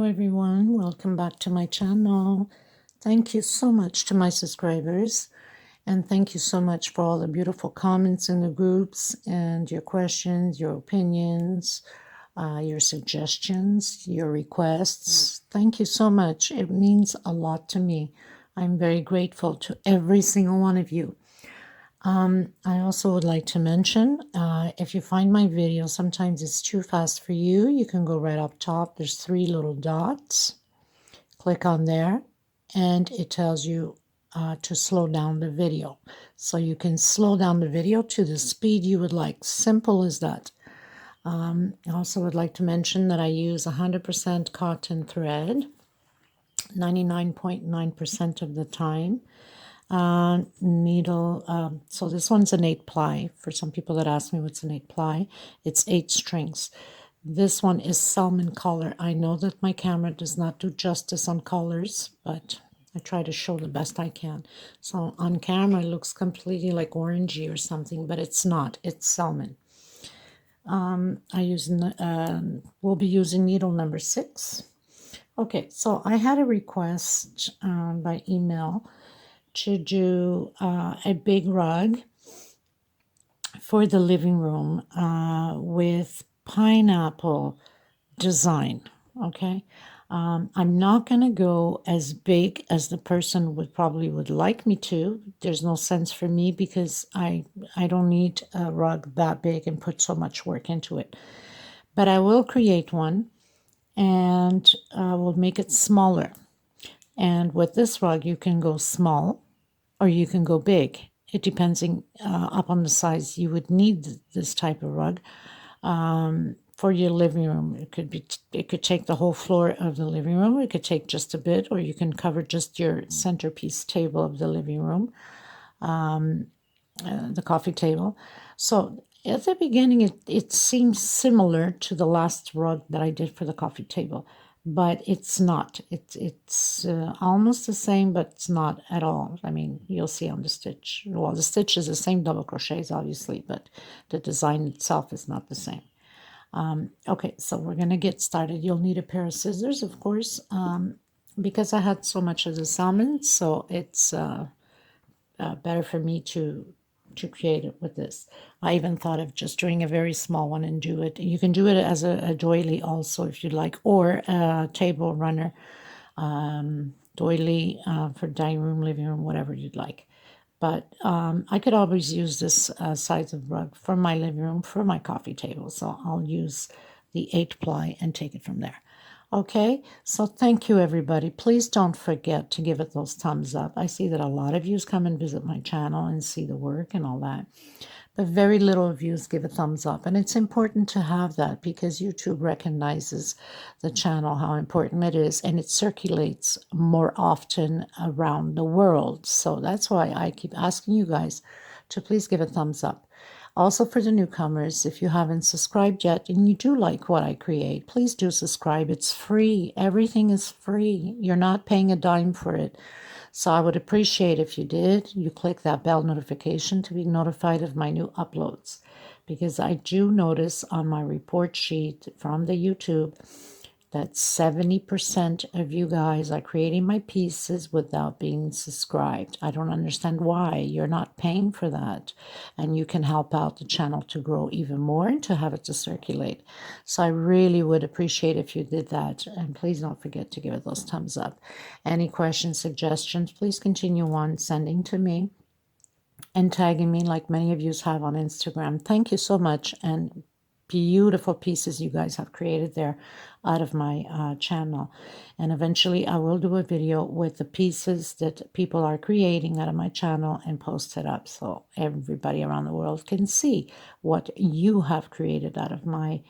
everyone, welcome back to my channel. Thank you so much to my subscribers, and thank you so much for all the beautiful comments in the groups and your questions, your opinions, your suggestions, your requests. Thank you so much. It means a lot to me. I'm very grateful to every single one of you. I also would like to mention, if you find my video, sometimes it's too fast for you, you can go right up top. There's 3 little dots. Click on there, and it tells you to slow down the video. So you can slow down the video to the speed you would like. Simple as that. I also would like to mention that I use 100% cotton thread, 99.9% of the time. Needle, so this one's an 8 ply. For some people that ask me what's an 8 ply, it's 8 strings. This one is salmon color. I know that my camera does not do justice on colors, but I try to show the best I can. So on camera it looks completely like orangey or something, but it's not. It's salmon. We'll be using needle number 6. Okay, so I had a request by email to do a big rug for the living room with pineapple design. Okay, I'm not going to go as big as the person would like me to. There's no sense for me because I don't need a rug that big and put so much work into it. But I will create one, and we'll make it smaller. And with this rug, you can go small or you can go big. It depends up on the size you would need this type of rug for your living room. It could take the whole floor of the living room. It could take just a bit, or you can cover just your centerpiece table of the living room, the coffee table. So at the beginning, it seems similar to the last rug that I did for the coffee table. But it's not. It's almost the same, but it's not at all. I mean, you'll see on the stitch. Well, the stitch is the same double crochets, obviously, but the design itself is not the same. Okay, so we're going to get started. You'll need a pair of scissors, of course, because I had so much of the salmon, so it's better for me to create it with this. I even thought of just doing a very small one and do it. You can do it as a doily also if you'd like, or a table runner doily for dining room, living room, whatever you'd like. But I could always use this size of rug for my living room, for my coffee table. So I'll use the 8 ply and take it from there. Okay, so thank you, everybody. Please don't forget to give it those thumbs up. I see that a lot of you come and visit my channel and see the work and all that. But very little of you give a thumbs up. And it's important to have that because YouTube recognizes the channel, how important it is, and it circulates more often around the world. So that's why I keep asking you guys to please give a thumbs up. Also, for the newcomers, if you haven't subscribed yet and you do like what I create, please do subscribe. It's free. Everything is free. You're not paying a dime for it. So I would appreciate if you did. You click that bell notification to be notified of my new uploads. Because I do notice on my report sheet from the YouTube that 70% of you guys are creating my pieces without being subscribed. I don't understand why. You're not paying for that. And you can help out the channel to grow even more and to have it to circulate. So I really would appreciate if you did that. And please don't forget to give it those thumbs up. Any questions, suggestions, please continue on sending to me and tagging me like many of you have on Instagram. Thank you so much. And beautiful pieces you guys have created there out of my channel. And eventually I will do a video with the pieces that people are creating out of my channel and post it up so everybody around the world can see what you have created out of my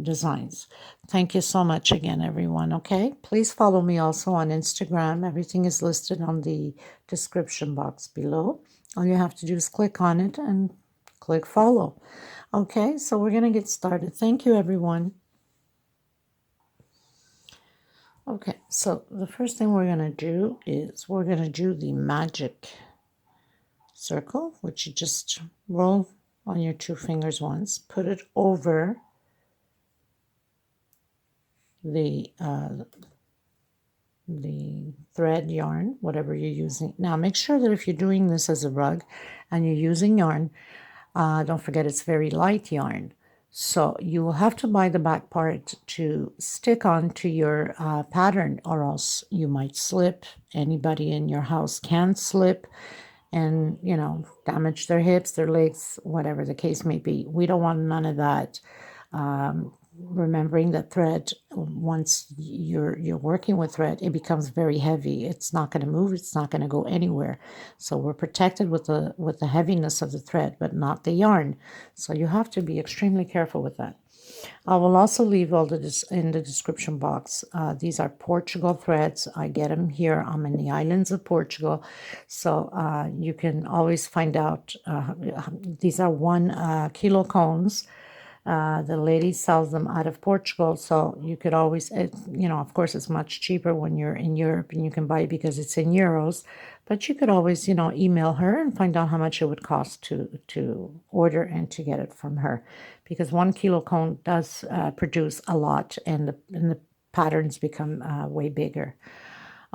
designs. Thank you so much again, everyone. Okay, please follow me also on Instagram. Everything is listed on the description box below. All you have to do is click on it and click follow. Okay, so we're going to get started. Thank you, everyone. Okay, so the first thing we're going to do is we're going to do the magic circle, which you just roll on your 2 fingers once, put it over the thread yarn, whatever you're using. Now make sure that if you're doing this as a rug and you're using yarn, don't forget it's very light yarn. So you will have to buy the back part to stick onto your pattern, or else you might slip. Anybody in your house can slip and, you know, damage their hips, their legs, whatever the case may be. We don't want none of that. Remembering that thread, once you're working with thread, it becomes very heavy. It's not going to move. It's not going to go anywhere. So we're protected with the heaviness of the thread, but not the yarn. So you have to be extremely careful with that. I will also leave all this in the description box. These are Portugal threads. I get them here. I'm in the islands of Portugal, so you can always find out. These are 1 kilo cones. The lady sells them out of Portugal, so you could always, you know, of course, it's much cheaper when you're in Europe and you can buy it because it's in euros. But you could always, you know, email her and find out how much it would cost to order and to get it from her, because 1 kilo cone does produce a lot, and the patterns become way bigger.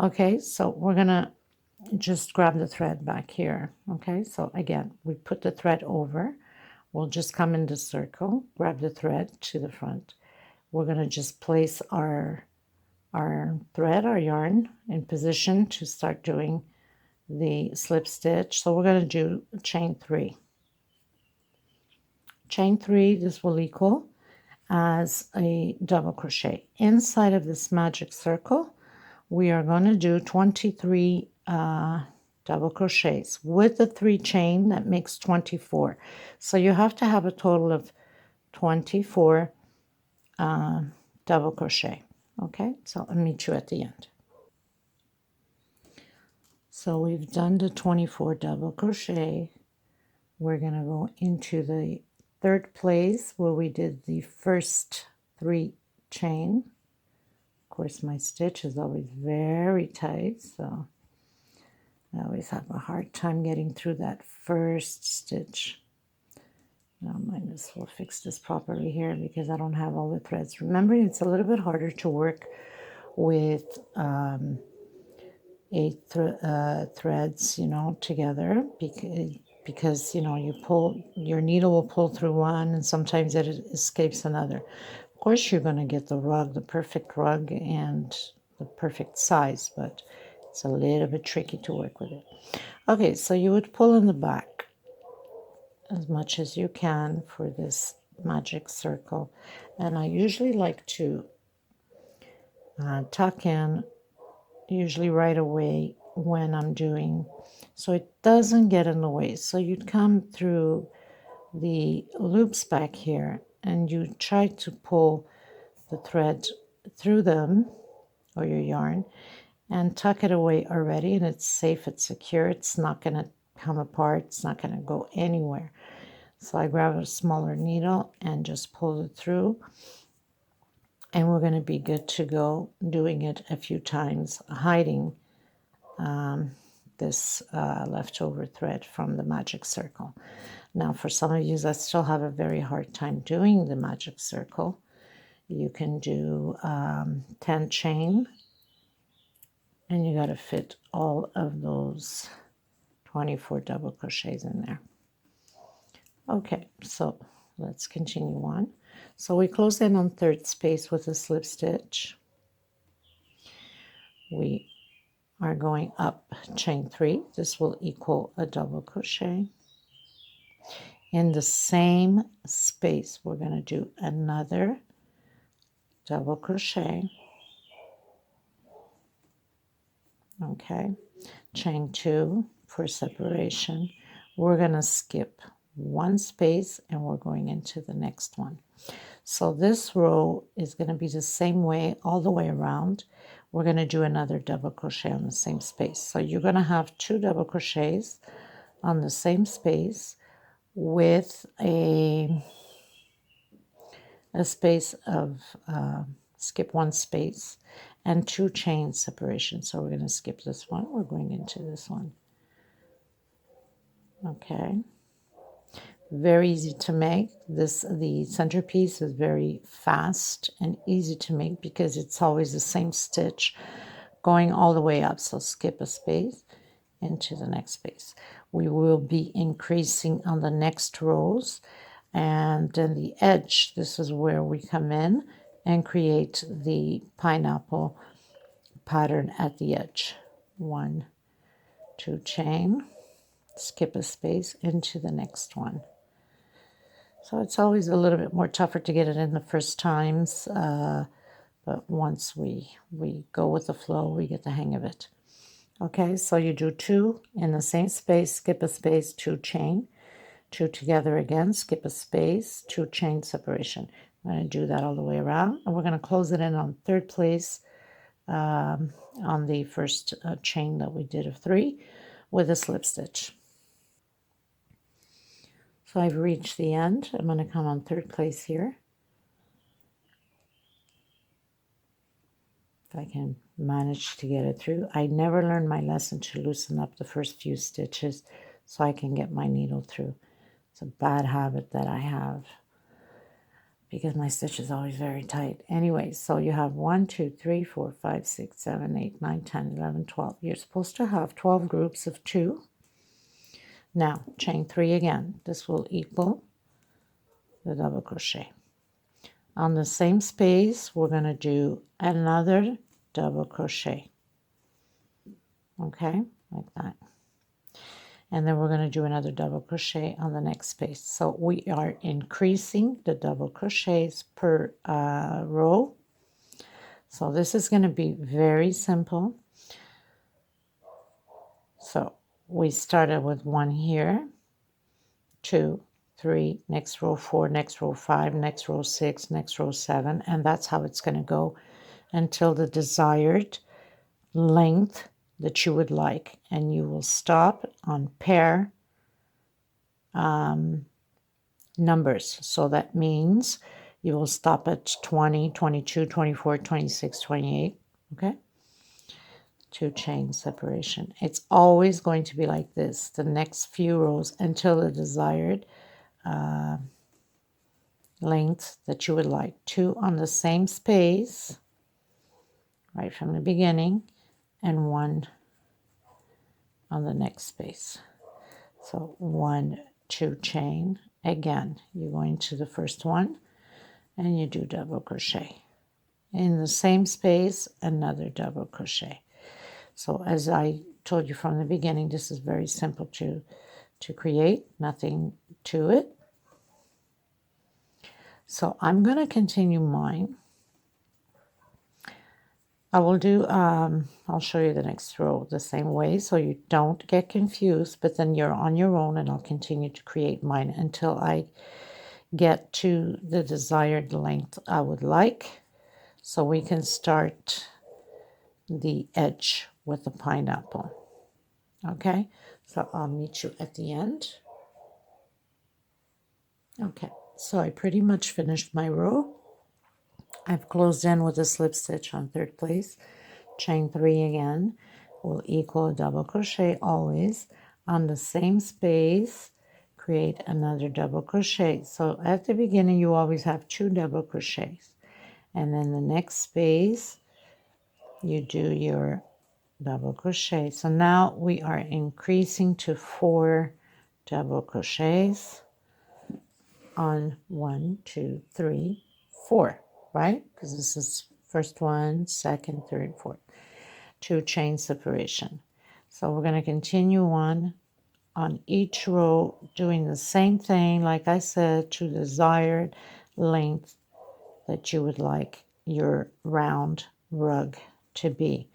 Okay, so we're gonna just grab the thread back here. Okay, so again, we put the thread over. We'll just come in the circle, grab the thread to the front. We're going to just place our thread, our yarn, in position to start doing the slip stitch. So we're going to do chain 3. Chain 3, this will equal as a double crochet. Inside of this magic circle, we are going to do 23 double crochets with the 3 chain. That makes 24. So you have to have a total of 24 double crochet. Okay, so I'll meet you at the end. So we've done the 24 double crochet. We're going to go into the third place where we did the first 3 chain. Of course, my stitch is always very tight, so I always have a hard time getting through that first stitch. Now I might as well fix this properly here because I don't have all the threads. Remember, it's a little bit harder to work with 8 threads, you know, together, because you know, your needle will pull through one and sometimes it escapes another. Of course, you're going to get the rug, the perfect rug and the perfect size, but it's a little bit tricky to work with it. Okay, so you would pull in the back as much as you can for this magic circle, and I usually like to tuck in usually right away when I'm doing, so it doesn't get in the way. So you'd come through the loops back here and you try to pull the thread through them, or your yarn, and tuck it away already, and it's safe, it's secure, it's not going to come apart, it's not going to go anywhere. So I grab a smaller needle and just pull it through, and we're going to be good to go, doing it a few times, hiding this leftover thread from the magic circle. Now, for some of you that still have a very hard time doing the magic circle, you can do 10 chain, and you got to fit all of those 24 double crochets in there. Okay, so let's continue on. So we close in on third space with a slip stitch. We are going up chain 3. This will equal a double crochet. In the same space, we're going to do another double crochet. Okay, chain 2 for separation. We're going to skip 1 space and we're going into the next one. So this row is going to be the same way all the way around. We're going to do another double crochet on the same space. So you're going to have 2 double crochets on the same space with a space of skip 1 space and 2 chain separation. So we're going to skip this one. We're going into this one. Okay. Very easy to make. The centerpiece is very fast and easy to make because it's always the same stitch going all the way up. So skip a space into the next space. We will be increasing on the next rows, and then the edge, this is where we come in and create the pineapple pattern at the edge. 1, 2 chain, skip a space into the next one. So it's always a little bit more tougher to get it in the first times, but once we go with the flow, we get the hang of it. Okay, so you do 2 in the same space, skip a space, 2 chain, 2 together again, skip a space, 2 chain separation. I'm going to do that all the way around, and we're going to close it in on third place on the first chain that we did of 3 with a slip stitch. So I've reached the end. I'm going to come on third place here. If I can manage to get it through. I never learned my lesson to loosen up the first few stitches so I can get my needle through. It's a bad habit that I have because my stitch is always very tight. Anyway, so you have 1, 2, 3, 4, 5, 6, 7, 8, 9, 10, 11, 12. You're supposed to have 12 groups of 2. Now, chain 3 again. This will equal the double crochet. On the same space, we're going to do another double crochet. Okay, like that. And then we're going to do another double crochet on the next space. So we are increasing the double crochets per row. So this is going to be very simple. So we started with 1 here, 2, 3, next row 4, next row 5, next row 6, next row 7, and that's how it's going to go until the desired length that you would like, and you will stop on pair numbers. So that means you will stop at 20, 22, 24, 26, 28, okay? 2 chain separation. It's always going to be like this, the next few rows until the desired length that you would like. 2 on the same space, right from the beginning, and 1 on the next space. So 1, 2 chain. Again, you go into the first one and you do double crochet. In the same space, another double crochet. So as I told you from the beginning, this is very simple to create, nothing to it. So I'm going to continue mine. I will do, I'll show you the next row the same way so you don't get confused, but then you're on your own, and I'll continue to create mine until I get to the desired length I would like. So we can start the edge with the pineapple. Okay, so I'll meet you at the end. Okay, so I pretty much finished my row. I've closed in with a slip stitch on third place. Chain 3 again will equal a double crochet always. On the same space, create another double crochet. So at the beginning, you always have 2 double crochets. And then the next space, you do your double crochet. So now we are increasing to 4 double crochets on 1, 2, 3, 4, right? Because this is first one, second, third, fourth. 2 chain separation. So we're going to continue on each row doing the same thing, like I said, to the desired length that you would like your round rug to be.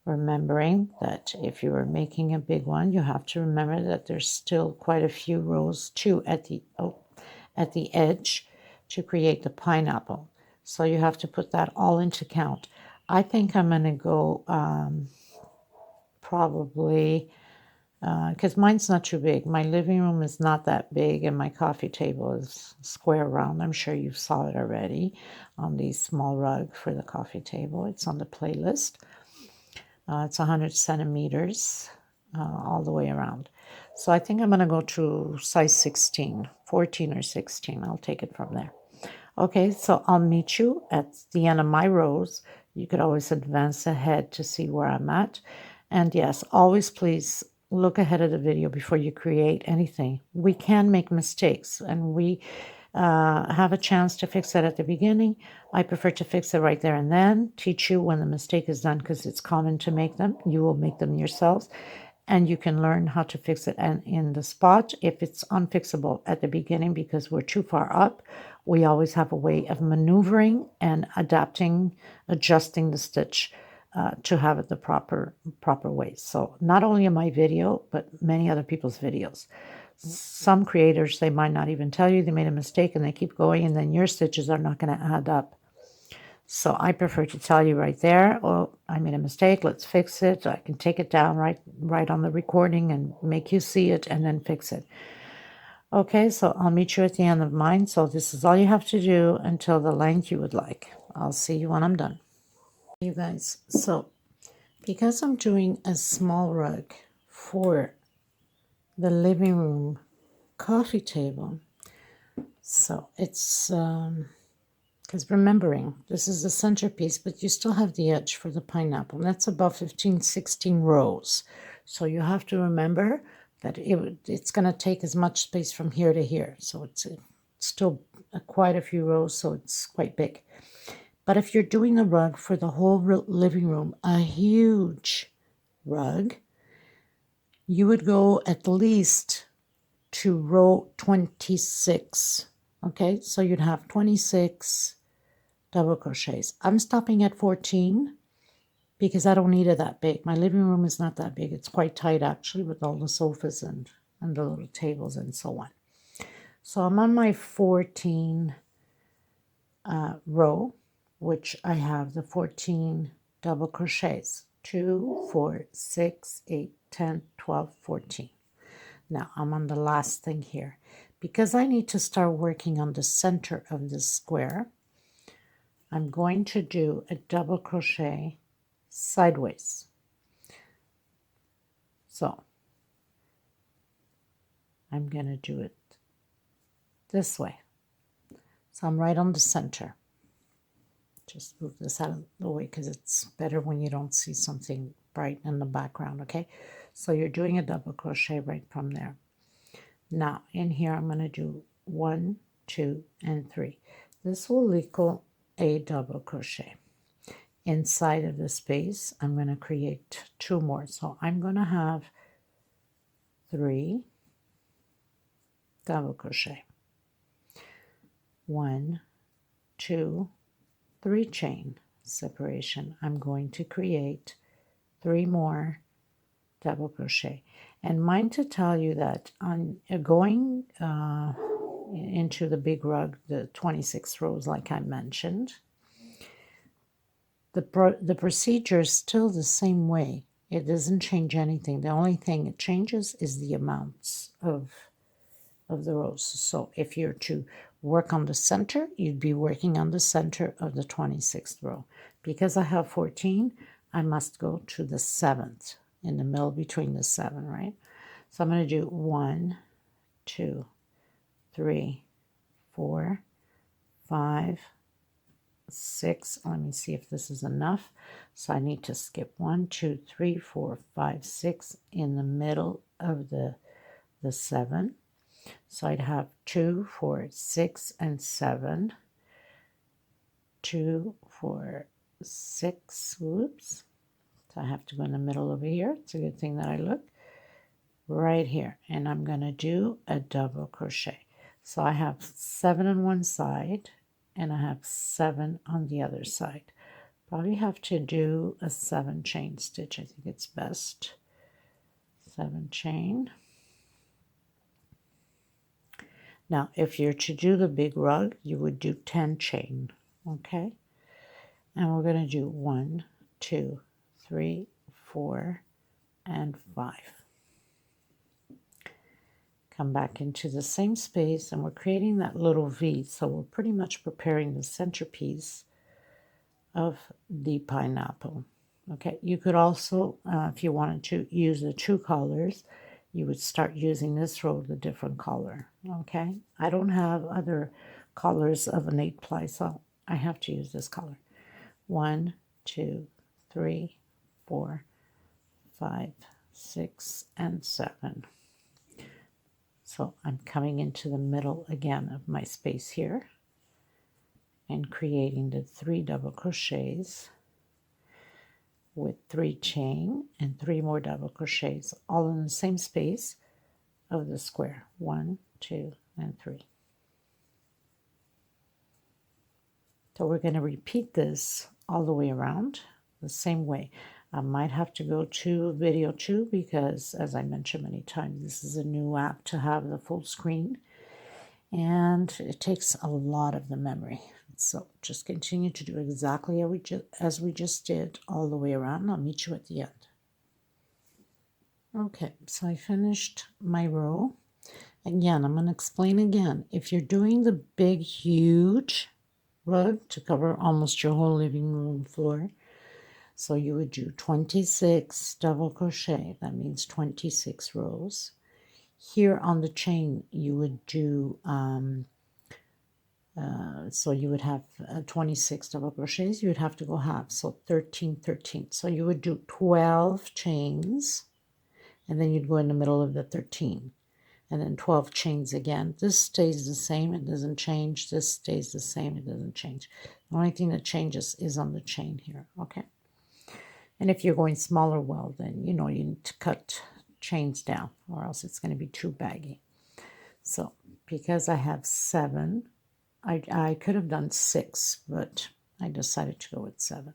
Remembering that if you are making a big one, you have to remember that there's still quite a few rows too at the edge to create the pineapple. So you have to put that all into count. I think I'm going to go probably, because mine's not too big. My living room is not that big, and my coffee table is square round. I'm sure you saw it already on the small rug for the coffee table. It's on the playlist. It's 100 centimeters all the way around. So I think I'm going to go to size 16, 14 or 16. I'll take it from there. Okay, so I'll meet you at the end of my rows. You could always advance ahead to see where I'm at. And yes, always please look ahead of the video before you create anything. We can make mistakes, and we have a chance to fix it at the beginning. I prefer to fix it right there and then, teach you when the mistake is done, because it's common to make them. You will make them yourselves, and you can learn how to fix it and in the spot. If it's unfixable at the beginning because we're too far up, we always have a way of maneuvering and adapting, adjusting the stitch to have it the proper way. So not only in my video, but many other people's videos. Some creators, they might not even tell you they made a mistake and they keep going, and then your stitches are not going to add up. So I prefer to tell you right there, oh, I made a mistake, let's fix it. I can take it down right on the recording and make you see it and then fix it. Okay, so I'll meet you at the end of mine. So this is all you have to do until the length you would like. I'll see you when I'm done. You guys, so because I'm doing a small rug for the living room coffee table, so it's because remembering this is the centerpiece, but you still have the edge for the pineapple. That's about 15, 16 rows. So you have to remember that it's going to take as much space from here to here. So it's still quite a few rows, so it's quite big. But if you're doing a rug for the whole living room, a huge rug, you would go at least to row 26. Okay, so you'd have 26 double crochets. I'm stopping at 14 because I don't need it that big. My living room is not that big. It's quite tight actually, with all the sofas and the little tables and so on. So I'm on my 14 row, which I have the 14 double crochets. 2, 4, 6, 8, 10, 12, 14. Now I'm on the last thing here. Because I need to start working on the center of this square, I'm going to do a double crochet sideways. So I'm going to do it this way. So I'm right on the center. Just move this out of the way because it's better when you don't see something bright in the background, okay? So you're doing a double crochet right from there. Now in here I'm going to do 1, 2, and 3. This will equal a double crochet. Inside of the space, I'm going to create 2 more. So I'm going to have 3 double crochet. 1, 2, 3 chain separation. I'm going to create 3 more double crochet. And mind to tell you that on going into the big rug, the 26 rows like I mentioned, the procedure is still the same way. It doesn't change anything. The only thing it changes is the amounts of the rows. So if you're to work on the center, you'd be working on the center of the 26th row. Because I have 14, I must go to the 7th, in the middle between the 7, right? So I'm going to do 1, 2, 3, 4, 5, 6. Let me see if this is enough. So I need to skip 1, 2, 3, 4, 5, 6 in the middle of the 7. So I'd have 2, 4, 6, and 7. 2, 4, 6. Whoops. So I have to go in the middle over here. It's a good thing that I look right here. And I'm going to do a double crochet. So I have 7 on one side and I have 7 on the other side. Probably have to do a 7 chain stitch. I think it's best. 7 chain. Now, if you're to do the big rug, you would do 10 chain, okay? And we're going to do 1, 2, 3, 4, and 5. Come back into the same space, and we're creating that little V, so we're pretty much preparing the centerpiece of the pineapple. Okay, you could also, if you wanted to use the 2 colors, you would start using this row the different color. Okay, I don't have other colors of an 8-ply, so I have to use this color. 1, 2, 3, 4, 5, 6, and 7. So I'm coming into the middle again of my space here and creating the 3 double crochets with 3 chain and 3 more double crochets, all in the same space of the square. 1, 2, and 3. So we're going to repeat this all the way around the same way. I might have to go to video 2 because, as I mentioned many times, this is a new app to have the full screen and it takes a lot of the memory. So just continue to do exactly as we just did all the way around. I'll meet you at the end. Okay, so I finished my row. Again, I'm going to explain again. If you're doing the big, huge rug to cover almost your whole living room floor, so you would do 26 double crochet. That means 26 rows. Here on the chain, you would do, so you would have 26 double crochets. You would have to go half, so 13, 13. So you would do 12 chains, and then you'd go in the middle of the 13. And then 12 chains again. This stays the same, it doesn't change. This stays the same, it doesn't change. The only thing that changes is on the chain here, okay? And if you're going smaller, well, then, you know, you need to cut chains down or else it's going to be too baggy. So, because I have 7, I could have done 6, but I decided to go with 7.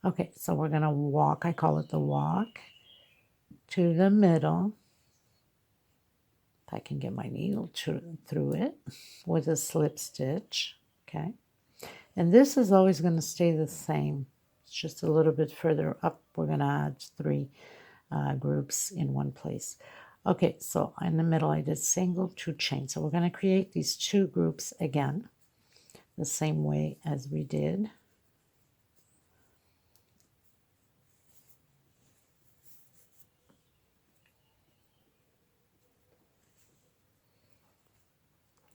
Okay, so we're going to walk, I call it the walk, to the middle. If I can get my needle through it with a slip stitch, okay? And this is always going to stay the same. It's just a little bit further up. We're going to add 3 groups in one place. Okay, so in the middle I did single 2 chains. So we're going to create these 2 groups again, the same way as we did.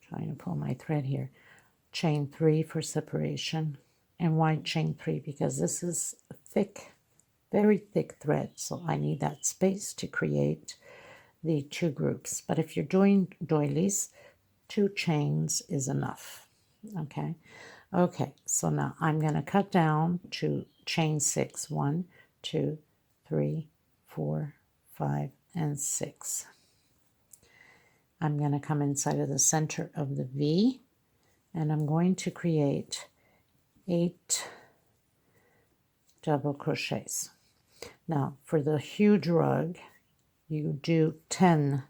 Trying to pull my thread here. Chain 3 for separation. And why chain 3? Because this is thick, very thick thread, so I need that space to create the 2 groups. But if you're doing doilies, 2 chains is enough. Okay, so now I'm going to cut down to chain 6. 1, 2, 3, 4, 5, and 6. I'm going to come inside of the center of the V, and I'm going to create 8 double crochets. Now, for the huge rug, you do 10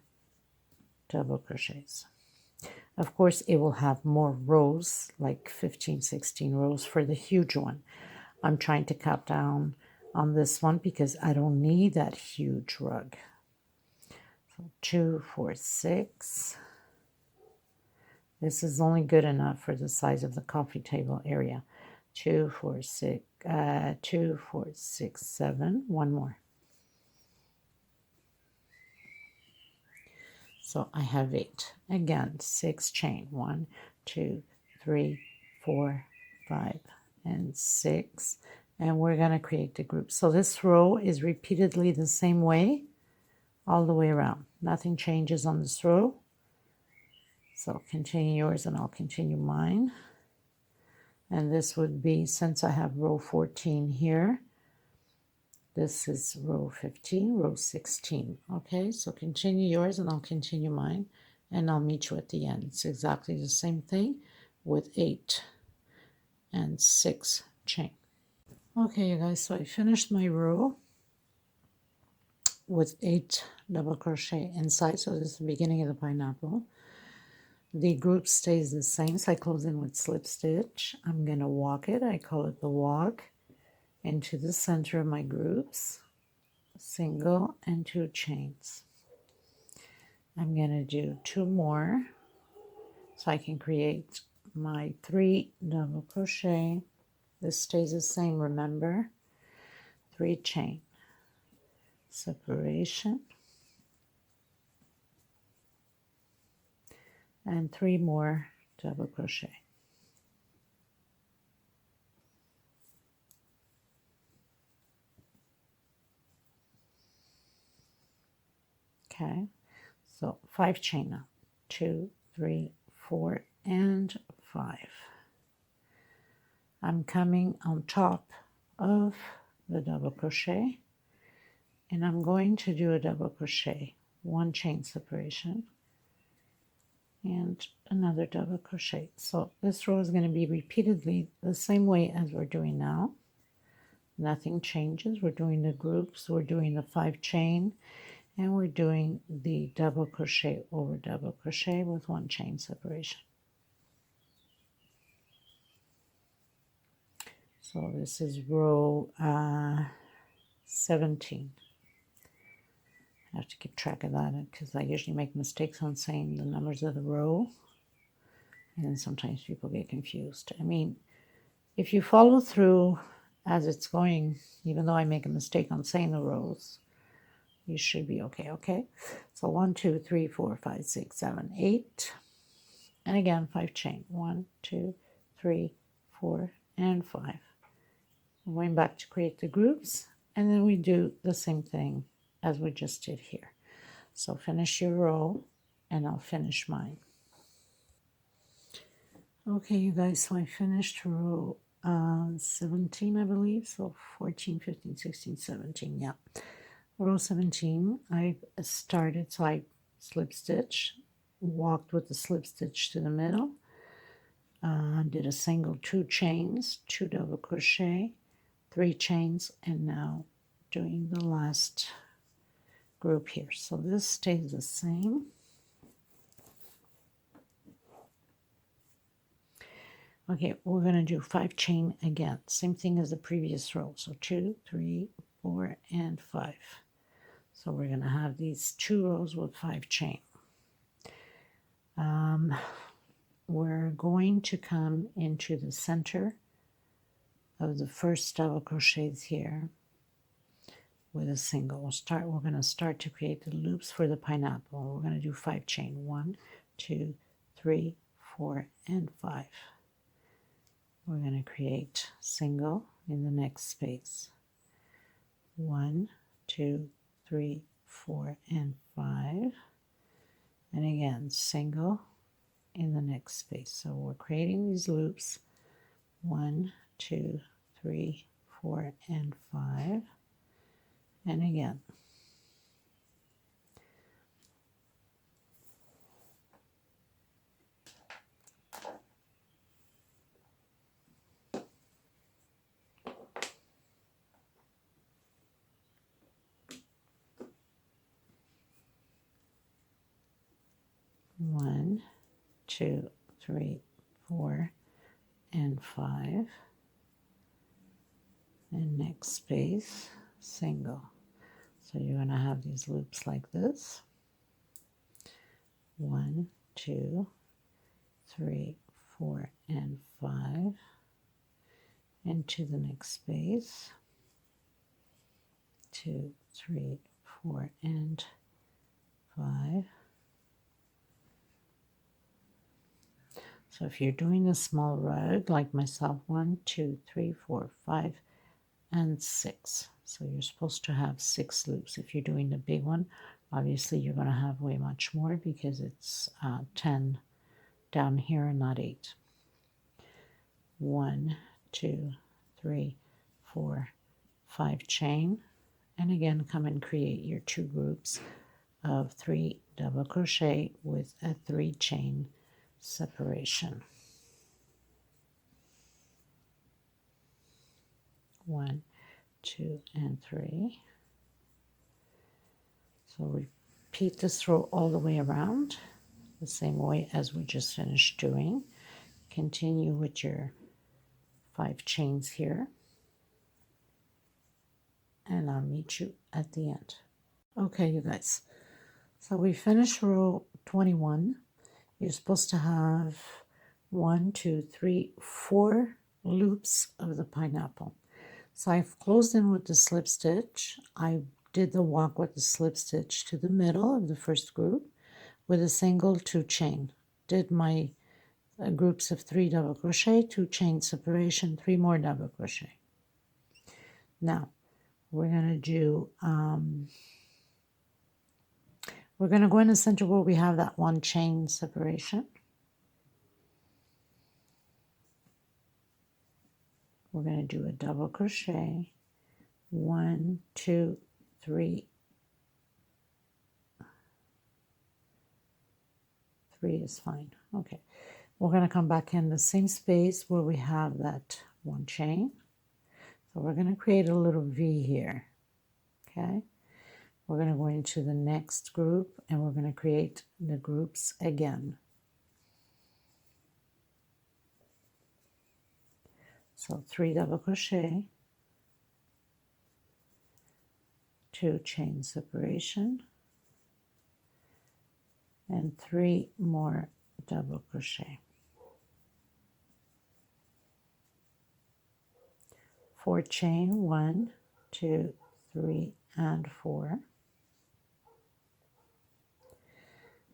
double crochets. Of course, it will have more rows, like 15, 16 rows for the huge one. I'm trying to cut down on this one because I don't need that huge rug. So 2, 4, 6. This is only good enough for the size of the coffee table area. 2, 4, 6, 2, 4, 6, 7. One more. So I have 8. Again, 6 chain. 1, 2, 3, 4, 5, and 6. And we're going to create the group. So this row is repeatedly the same way all the way around. Nothing changes on this row. So continue yours and I'll continue mine. And this would be, since I have row 14 here, this is row 15, row 16. Okay, so continue yours and I'll continue mine. And I'll meet you at the end. It's exactly the same thing with 8 and 6 chain. Okay, you guys, so I finished my row with 8 double crochet inside. So this is the beginning of the pineapple. The group stays the same, so I close in with slip stitch. I'm going to walk it, I call it the walk, into the center of my groups, single and 2 chains. I'm going to do 2 more so I can create my 3 double crochet. This stays the same, remember, 3 chain, separation, and 3 more double crochet. Okay, so 5 chain now, 2, 3, 4, and 5. I'm coming on top of the double crochet, and I'm going to do a double crochet, 1 chain separation, and another double crochet. So this row is going to be repeatedly the same way as we're doing now. Nothing changes. We're doing the groups, we're doing the 5 chain, and we're doing the double crochet over double crochet with 1 chain separation. So this is row 17. I have to keep track of that because I usually make mistakes on saying the numbers of the row, and then sometimes people get confused. I mean, if you follow through as it's going, even though I make a mistake on saying the rows, you should be okay, okay? So 1, 2, 3, 4, 5, 6, 7, 8. And again, 5 chain. 1, 2, 3, 4, and 5. I'm going back to create the groups, and then we do the same thing as we just did here. So finish your row, and I'll finish mine. Okay, you guys, so I finished row 17, I believe. So 14, 15, 16, 17, yeah. Row 17, I started, so I slip stitch, walked with the slip stitch to the middle, did a single 2 chains, 2 double crochet, 3 chains, and now doing the last group here. So this stays the same. Okay, we're going to do 5 chain again, same thing as the previous row. So 2, 3, 4, and 5. So we're going to have these 2 rows with 5 chain. We're going to come into the center of the first double crochets here with a single. We're going to start to create the loops for the pineapple. We're going to do 5 chain. 1, 2, 3, 4, and 5. We're going to create single in the next space. 1, 2, 3, 4, and 5. And again, single in the next space. So we're creating these loops. 1, 2, 3, 4, and 5. And again. One, 2, 3, 4, and 5. And next space, single. So you're going to have these loops like this. 1, 2, 3, 4, and 5. Into the next space. 2, 3, 4, and 5. So if you're doing a small rug like myself, 1, 2, 3, 4, 5, and 6. So you're supposed to have 6 loops. If you're doing the big one, obviously you're going to have way much more because it's 10 down here and not 8. 1, 2, 3, 4, 5 chain. And again, come and create your 2 groups of 3 double crochet with a 3 chain separation. 1, 2, and 3. So repeat this row all the way around, the same way as we just finished doing. Continue with your 5 chains here, and I'll meet you at the end. Okay, you guys, so we finished row 21. You're supposed to have 1, 2, 3, 4 loops of the pineapple. So I've closed in with the slip stitch. I did the walk with the slip stitch to the middle of the first group with a single 2 chain did my groups of 3 double crochet, 2 chain separation, 3 more double crochet. Now we're going to do we're going to go in the center where we have that 1 chain separation. We're going to do a double crochet, 1, 2, 3. 3 is fine. Okay, we're going to come back in the same space where we have that 1 chain. So we're going to create a little V here. Okay, we're going to go into the next group and we're going to create the groups again. So 3 double crochet, 2 chain separation, and 3 more double crochet. 4 chain, 1, 2, 3, and 4.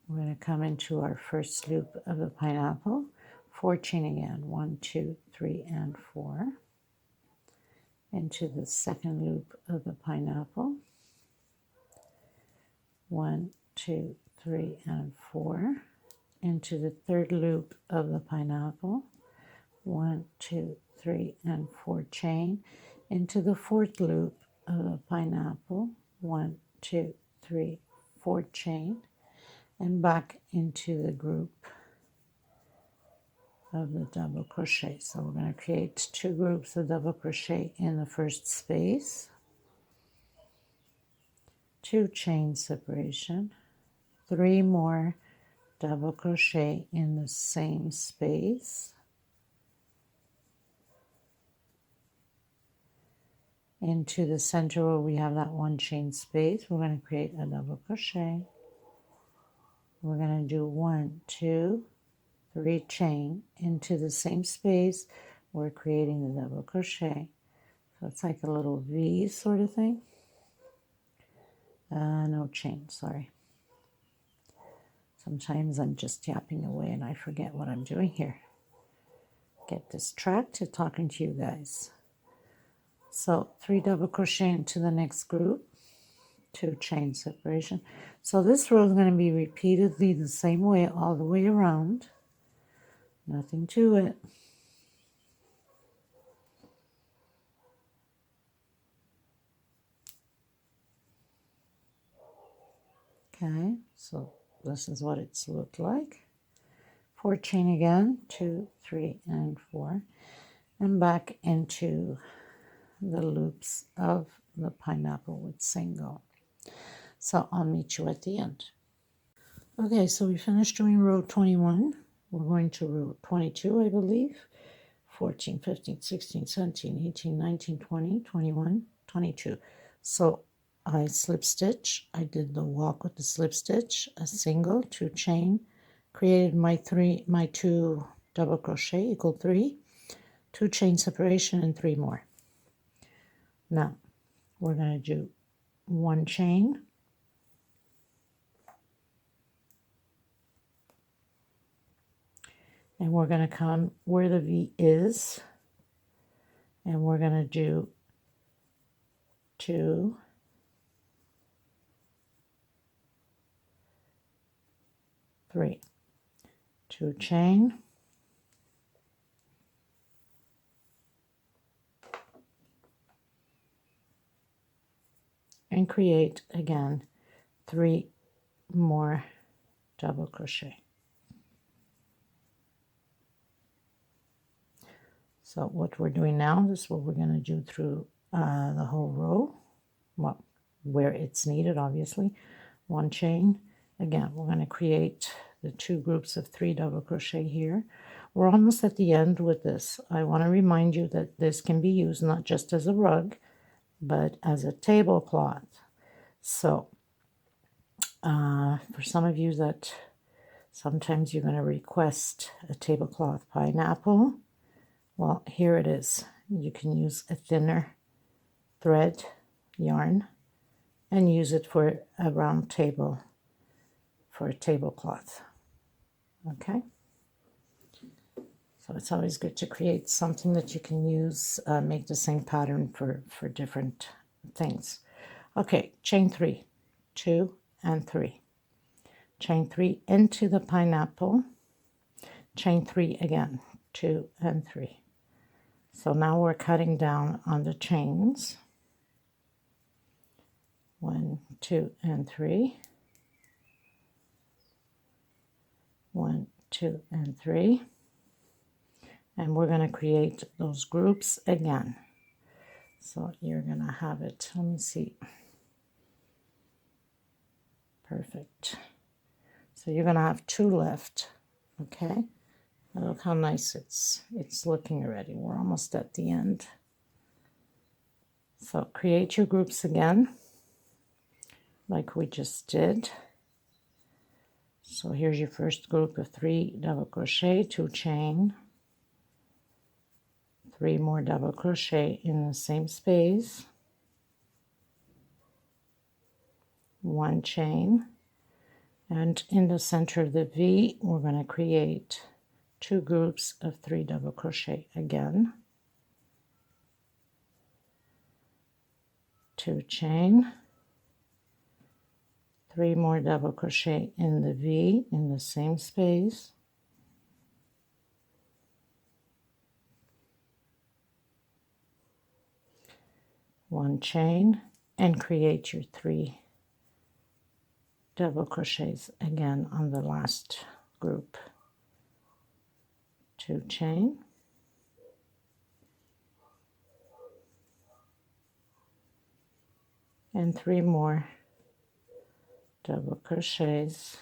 We're going to come into our first loop of the pineapple, 4 chain again, 1, 2, 3, and 4. Into the second loop of the pineapple, 1, 2, 3, and 4. Into the third loop of the pineapple, 1, 2, 3, and 4 chain. Into the fourth loop of the pineapple, 1, 2, 3, 4 chain, and back into the group of the double crochet. So we're going to create 2 groups of double crochet in the first space, 2 chain separation, 3 more double crochet in the same space, into the center where we have that 1 chain space. We're going to create a double crochet. We're going to do 1, 2, 3 chain into the same space. We're creating the double crochet. So it's like a little V sort of thing. No chain, sorry. Sometimes I'm just yapping away and I forget what I'm doing here. Get distracted talking to you guys. So 3 double crochet into the next group, 2 chain separation. So this row is going to be repeatedly the same way all the way around. Nothing to it. Okay, so this is what it's looked like. 4 chain again, 2, 3, and 4, and back into the loops of the pineapple with single. So I'll meet you at the end. Okay, so we finished doing row 21. We're going to row 22, I believe. 14, 15, 16, 17, 18, 19, 20, 21, 22. So I slip stitch. I did the walk with the slip stitch, a single, 2 chain, created my 2 double crochet equal 3, 2 chain separation, and 3 more. Now we're going to do 1 chain, and we're going to come where the V is, and we're going to do 2, 3, 2 chain, and create again 3 more double crochet. So what we're doing now, this is what we're going to do through the whole row, well, where it's needed, obviously. 1 chain. Again, we're going to create the 2 groups of 3 double crochet here. We're almost at the end with this. I want to remind you that this can be used not just as a rug, but as a tablecloth. So for some of you that sometimes you're going to request a tablecloth pineapple, well, here it is. You can use a thinner thread yarn and use it for a round table, for a tablecloth. Okay. So it's always good to create something that you can use, make the same pattern for different things. Okay, chain 3, 2 and 3. Chain 3 into the pineapple, chain 3 again, 2 and 3. So now we're cutting down on the chains. 1, 2 and 3. 1, 2 and 3. And we're going to create those groups again. So you're going to have it, let me see. Perfect. So you're going to have 2 left, okay? Look how nice it's looking already. We're almost at the end. So create your groups again, like we just did. So here's your first group of 3 double crochet, 2 chain, 3 more double crochet in the same space, 1 chain, and in the center of the V we're going to create 2 groups of 3 double crochet again, 2 chain, 3 more double crochet in the V in the same space, 1 chain, and create your 3 double crochets again on the last group, 2 chain, and 3 more double crochets,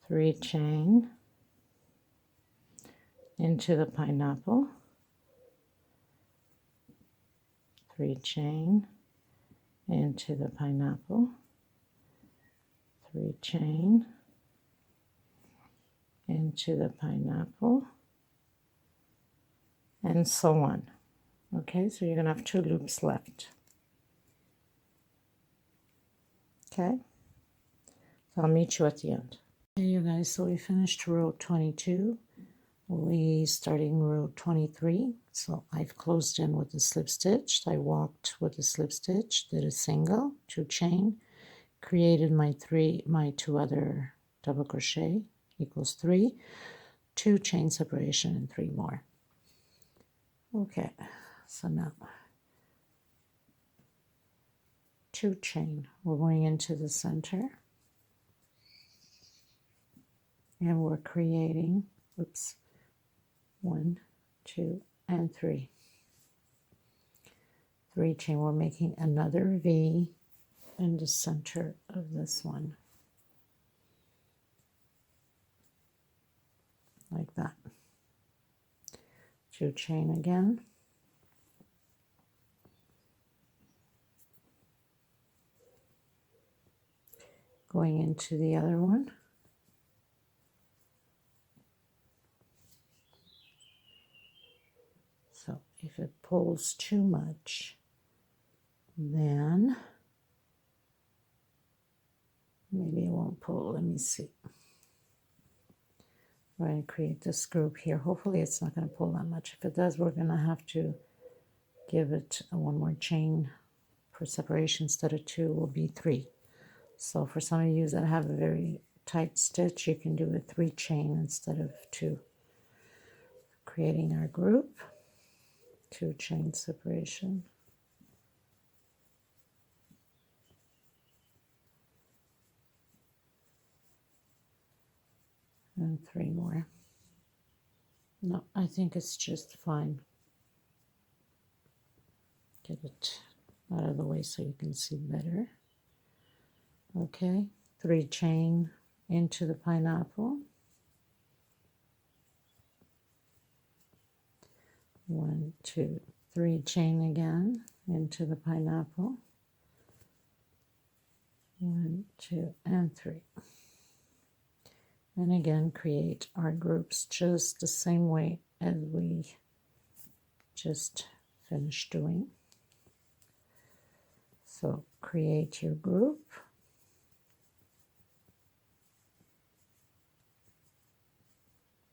3 chain into the pineapple, 3 chain into the pineapple, 3 chain into the pineapple, and so on. Okay, so you're going to have 2 loops left. Okay, so I'll meet you at the end. Okay, you guys, so we finished row 22. We starting row 23. So I've closed in with a slip stitch. I walked with a slip stitch, did a single, 2 chain, created my 2 other double crochet equals 3, 2 chain separation, and 3 more. Okay, so now 2 chain, we're going into the center and we're creating, oops, 1, 2 and 3, 3 chain. We're making another V in the center of this one, like that. 2 chain again, going into the other one, so if it pulls too much, then maybe it won't pull. Let me see. We're going to create this group here. Hopefully it's not going to pull that much. If it does, we're going to have to give it 1 more chain for separation. Instead of 2 will be 3. So for some of you that have a very tight stitch, you can do a 3 chain instead of 2. Creating our group, 2 chain separation, and 3 more. No, I think it's just fine. Get it out of the way so you can see better. Okay, 3 chain into the pineapple, 1, 2, 3 chain again into the pineapple, 1, 2, and 3. And again, create our groups just the same way as we just finished doing. So create your group,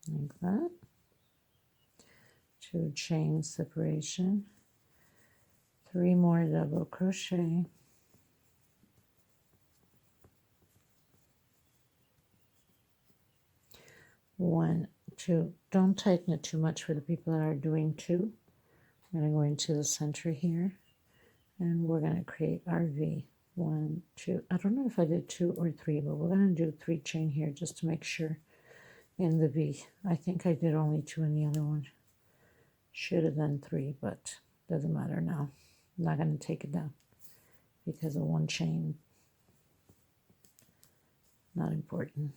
like that. 2 chain separation, 3 more double crochet, 1, 2. Don't tighten it too much for the people that are doing 2. I'm going to go into the center here, and we're going to create our V. 1, 2. I don't know if I did 2 or 3, but we're going to do 3 chain here just to make sure in the V. I think I did only 2 in the other one. Should have done 3, but doesn't matter now. I'm not going to take it down because of 1 chain. Not important.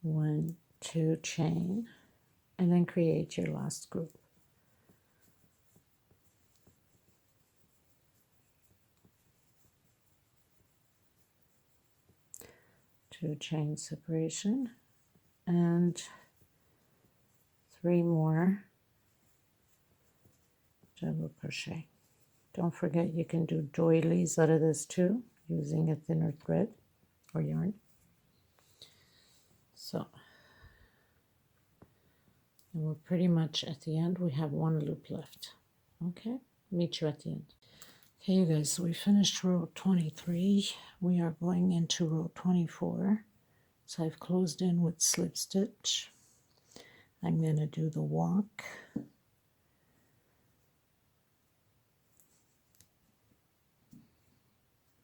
1, 2 chain, and then create your last group. Two chain separation, and 3 more double crochet. Don't forget you can do doilies out of this too, using a thinner thread or yarn. So, and we're pretty much at the end. We have 1 loop left. Okay, meet you at the end. Okay, you guys, so we finished row 23. We are going into row 24. So I've closed in with slip stitch. I'm going to do the walk.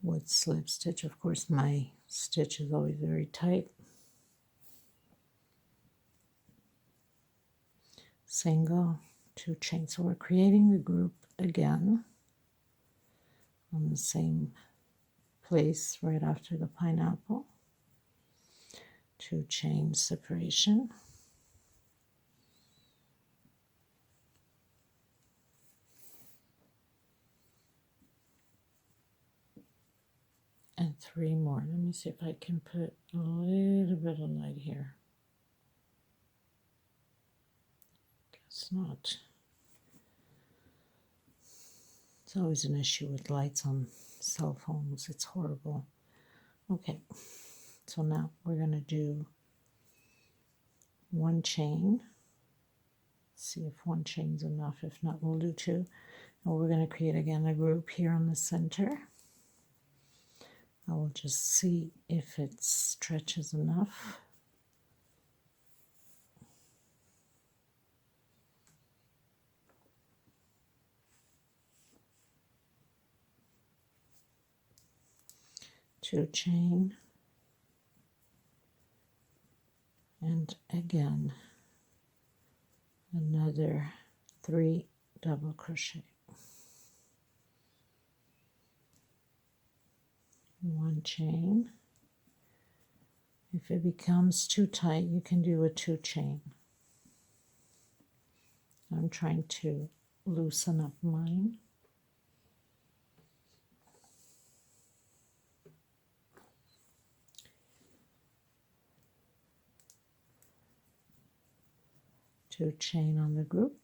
With slip stitch. Of course, my stitch is always very tight. Single, 2 chains. So we're creating the group again on the same place right after the pineapple. 2 chain separation. And 3 more. Let me see if I can put a little bit of light here. Guess not. It's always an issue with lights on cell phones. It's horrible. Okay, so now we're going to do 1 chain. See if 1 chain's enough. If not, we'll do 2. And we're going to create again a group here on the center. I will just see if it stretches enough. Two chain, and again another 3 double crochet. 1 chain. If it becomes too tight, you can do a 2 chain. I'm trying to loosen up mine. Two chain on the group.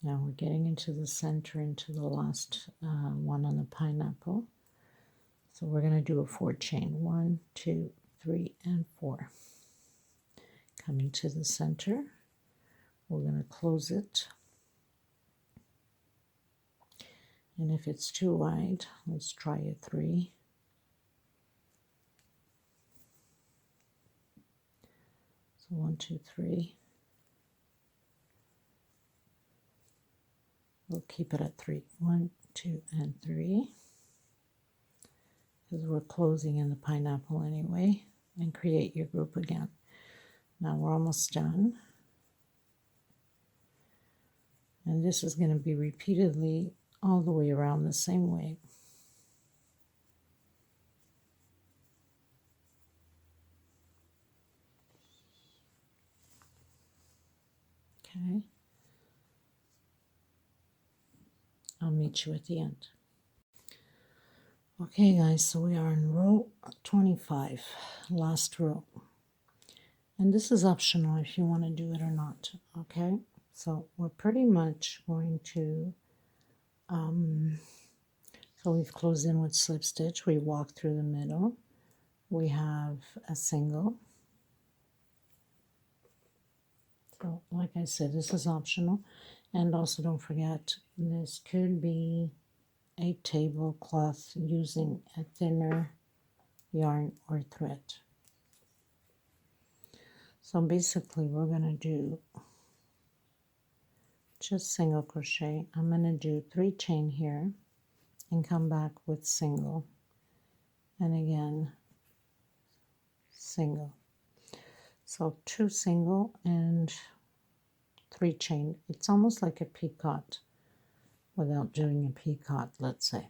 Now we're getting into the center, into the last one on the pineapple. So we're going to do a 4 chain. 1, 2, 3, and 4. Coming to the center, we're going to close it. And if it's too wide, let's try a 3. So 1, 2, 3. We'll keep it at 3. 1, 2, and 3. Because we're closing in the pineapple anyway. And create your group again. Now we're almost done. And this is going to be repeatedly all the way around the same way. Okay. I'll meet you at the end. Okay guys, so we are in row 25, last row. And this is optional if you want to do it or not, okay? So we're pretty much going to, so we've closed in with slip stitch, we walk through the middle, we have a single. So like I said, this is optional. And also don't forget, this could be a tablecloth using a thinner yarn or thread. So basically we're going to do just single crochet. I'm going to do 3 chain here and come back with single, and again single. So 2 single and 3 chain. It's almost like a peacock without doing a peacock, let's say.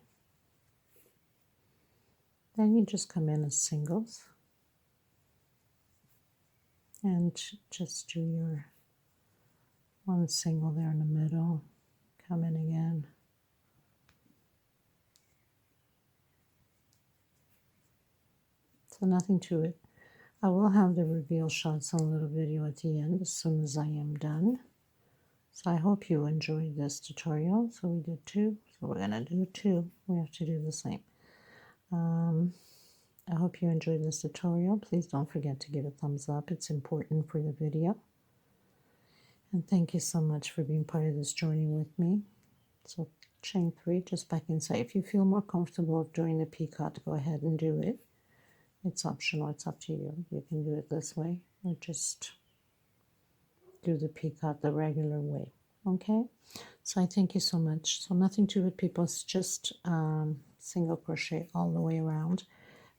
Then you just come in as singles and just do your 1 single there in the middle, come in again, so nothing to it. I will have the reveal shots on a little video at the end as soon as I am done. So I hope you enjoyed this tutorial. So we did 2, so we're gonna do 2. We have to do the same. I hope you enjoyed this tutorial. Please don't forget to give a thumbs up. It's important for the video. And thank you so much for being part of this journey with me. So chain 3, just back inside. If you feel more comfortable doing the peacock, go ahead and do it. It's optional, it's up to you. You can do it this way or just do the peacock the regular way. Okay, so I thank you so much. So nothing to it, people. It's just single crochet all the way around,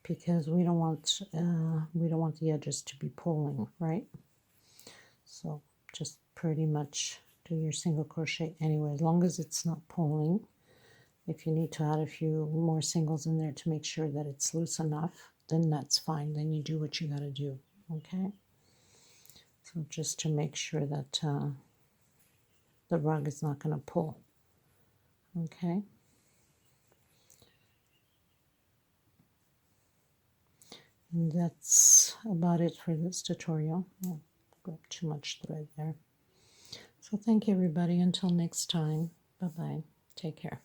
because we don't want the edges to be pulling, right? So just pretty much do your single crochet anyway, as long as it's not pulling. If you need to add a few more singles in there to make sure that it's loose enough, then that's fine. Then you do what you got to do, okay? So just to make sure that the rug is not going to pull, okay? And that's about it for this tutorial. I'll grab too much thread there. So thank you, everybody. Until next time, bye-bye. Take care.